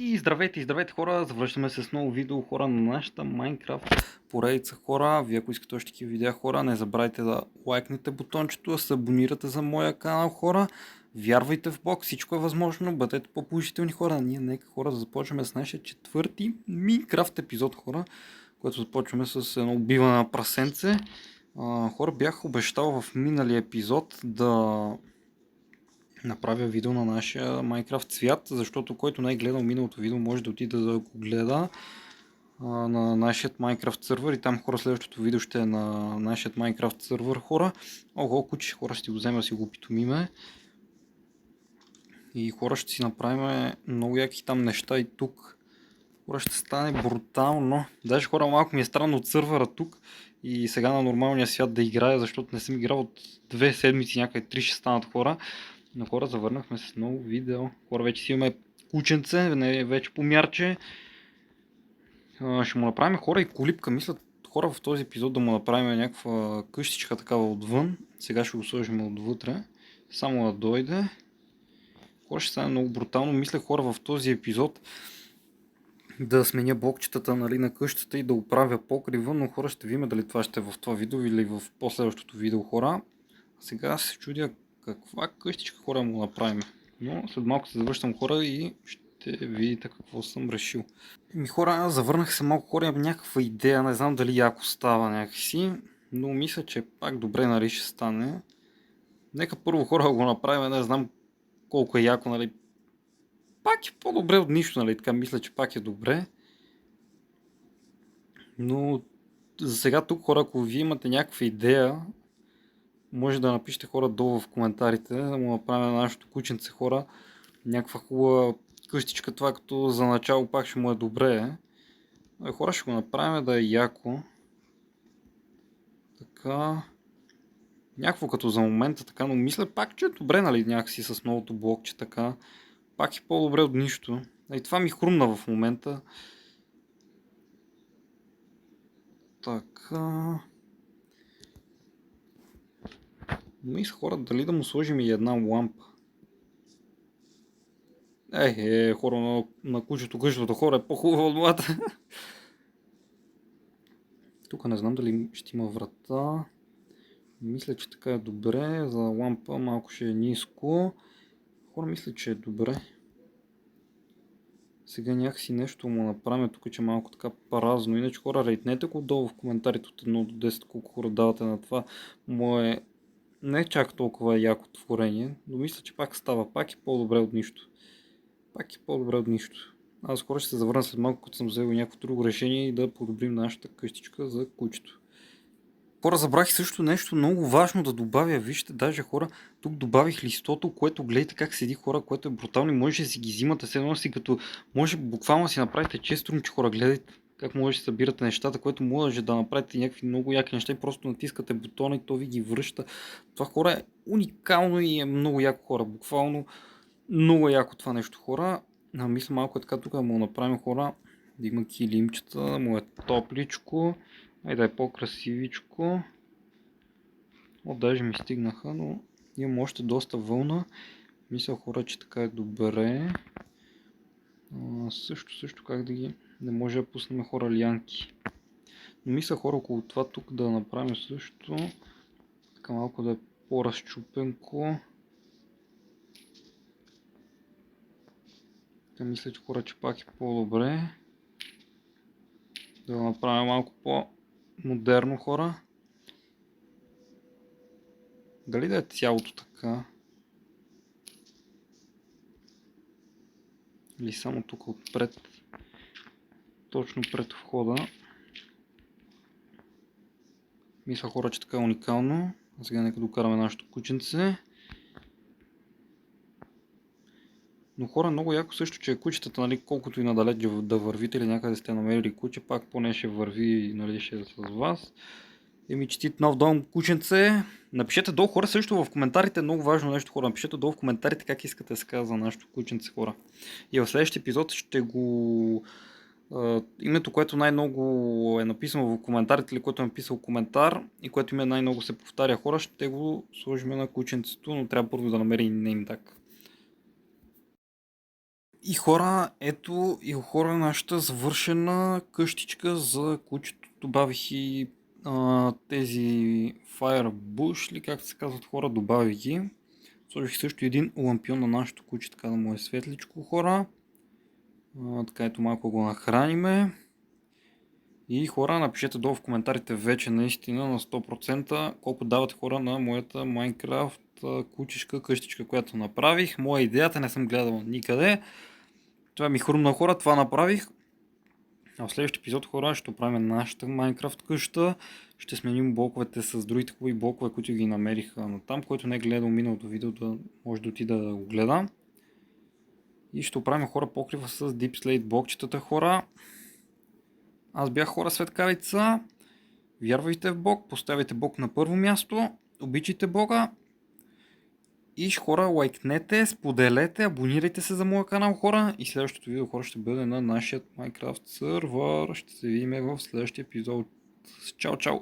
И здравейте хора, завръщаме се с ново видео хора на нашата Minecraft поредица хора. Вие ако искате още такива видеа хора, не забравяйте да лайкнете бутончето, да се абонирате за моя канал хора. Вярвайте в Бог, всичко е възможно, бъдете по-положителни хора. Ние нека хора да започваме с нашия четвърти Minecraft епизод хора, който започваме с едно убиване на прасенце. Хора, бях обещал в миналия епизод да направя видео на нашия Minecraft цвят, защото който не е гледал миналото видео може да отиде да го гледа на нашия Minecraft сервер и там хора следващото видео ще е на нашия Minecraft сервер хора. Ого, куче хора ще го взема си го питомиме и хора ще си направим много яки там неща и тук. Хора ще стане брутално. Даже хора малко ми е странно от сервера тук и сега на нормалния свят да играя, защото не съм играл от 2 седмици, някъде 3 ще станат хора. Но хора, завърнахме с ново видео. Хора, вече си имаме кученце, не вече помярче. Ще му направим хора и колипка. Мисля хора в този епизод да му направим някаква къщичка такава отвън. Сега ще го сложим отвътре. Само да дойде. Хора, ще стане много брутално. Мисля хора в този епизод да сменя блокчетата нали, на къщата и да оправя покрива, но хора ще видим дали това ще е в това видео или в последващото видео хора. Сега се чудя каква къщичка хора му направим. Но след малко се завършвам хора и ще видите какво съм решил. Хора, завърнах се малко хора, имам някаква идея, не знам дали яко става някакси, но мисля, че пак добре нали ще стане. Нека първо хора го направим, не знам колко е яко, нали. Пак е по-добре от нищо, нали, така мисля, че пак е добре. Но за сега тук хора, ако вие имате някаква идея, може да напишете хора долу в коментарите, да му направим на нашото кученце хора някаква хубава къщичка, това като за начало пак ще му е добре. Хора ще го направим да е яко. Така. Някакво като за момента така, но мисля пак, че е добре нали някакси с новото блокче така. Пак е по-добре от нищо. И това ми хрумна в момента. Така. Мисля хора дали да му сложим и една лампа. Хора на кучето къщото хора е по-хубава от моята. Тук не знам дали ще има врата. Мисля, че така е добре. За лампа малко ще е ниско. Хора мисля, че е добре. Сега някакси нещо му направим тук, че е малко така празно. Иначе хора рейтнете го долу в коментарите от 1 до 10 колко хора давате на това. Мое не е чак толкова яко творение, но мисля, че пак става. Пак е по-добре от нищо. Пак е по-добре от нищо. Аз скоро ще се завърна след малко, като съм взел някакво друго решение и да подобрим нашата къщичка за кучето. Хора, забрах също нещо много важно да добавя. Вижте, даже хора, тук добавих листото, което гледайте как седи хора, което е брутално и може да си ги взимате. Все си като може буквално да си направите честрунче хора, гледайте как може да събирате нещата, което може да направите някакви много яки неща и просто натискате бутона и то ви ги връща. Това хора е уникално и е много яко хора, буквално много яко това нещо хора. Мисля малко е така тук да му направим хора, да има килимчета, да му е топличко. Да е по-красивичко. Даже ми стигнаха, но имам още доста вълна. Мисля хора, че така е добре. Също как да ги... Не може да пуснем хора лянки. Но мисля хора около това тук да направим също. Така малко да е по-разчупенко. Така мисля, че хора, че пак е по-добре. Да направим малко по-модерно хора. Дали да е цялото така? Или само тук отпред? Точно пред входа. Мисля хора, че така е уникално. А сега нека докараме нашето кученце. Но хора много яко също, че кучетата, нали, колкото и надалеч да вървите или някъде сте намерили куче, пак поне ще върви, нали, ще е с вас. Честит нов дом, кученце. Напишете долу хора също в коментарите, много важно нещо хора, напишете долу в коментарите как искате да се казва нашето кученце хора. И в следващия епизод ще го... името, което най-много е написано в коментарите или което е написал коментар и което име най-много се повтаря хора, ще го сложим на кученцето, но трябва първо да намерим name tag. И хора, ето и хора нашата завършена къщичка за кучето. Добавих и тези Firebush, или както се казват хора, добавих ги. Сложих също един лампион на нашото куче, така да му е светличко хора. Така ето малко го нахраниме. И хора, напишете долу в коментарите вече наистина на 100% колко давате хора на моята Майнкрафт кучешка къщичка, която направих. Моя идеята не съм гледал никъде. Това ми хрумна хора, това направих. А в следващия епизод хора ще оправим нашата Майнкрафт къща. Ще сменим блоковете с другите хубави блокове, които ги намериха на там, който не е гледал миналото видео, да може да отида да го гледа. И ще оправим хора покрива с Deep Slate блокчетата хора. Аз бях хора светкавица. Вярвайте в Бог, поставяйте Бог на първо място, обичайте Бога. И хора, лайкнете, споделете, абонирайте се за моя канал хора. И следващото видео хора ще бъде на нашия Minecraft сервер. Ще се видим в следващия епизод. Чао, чао!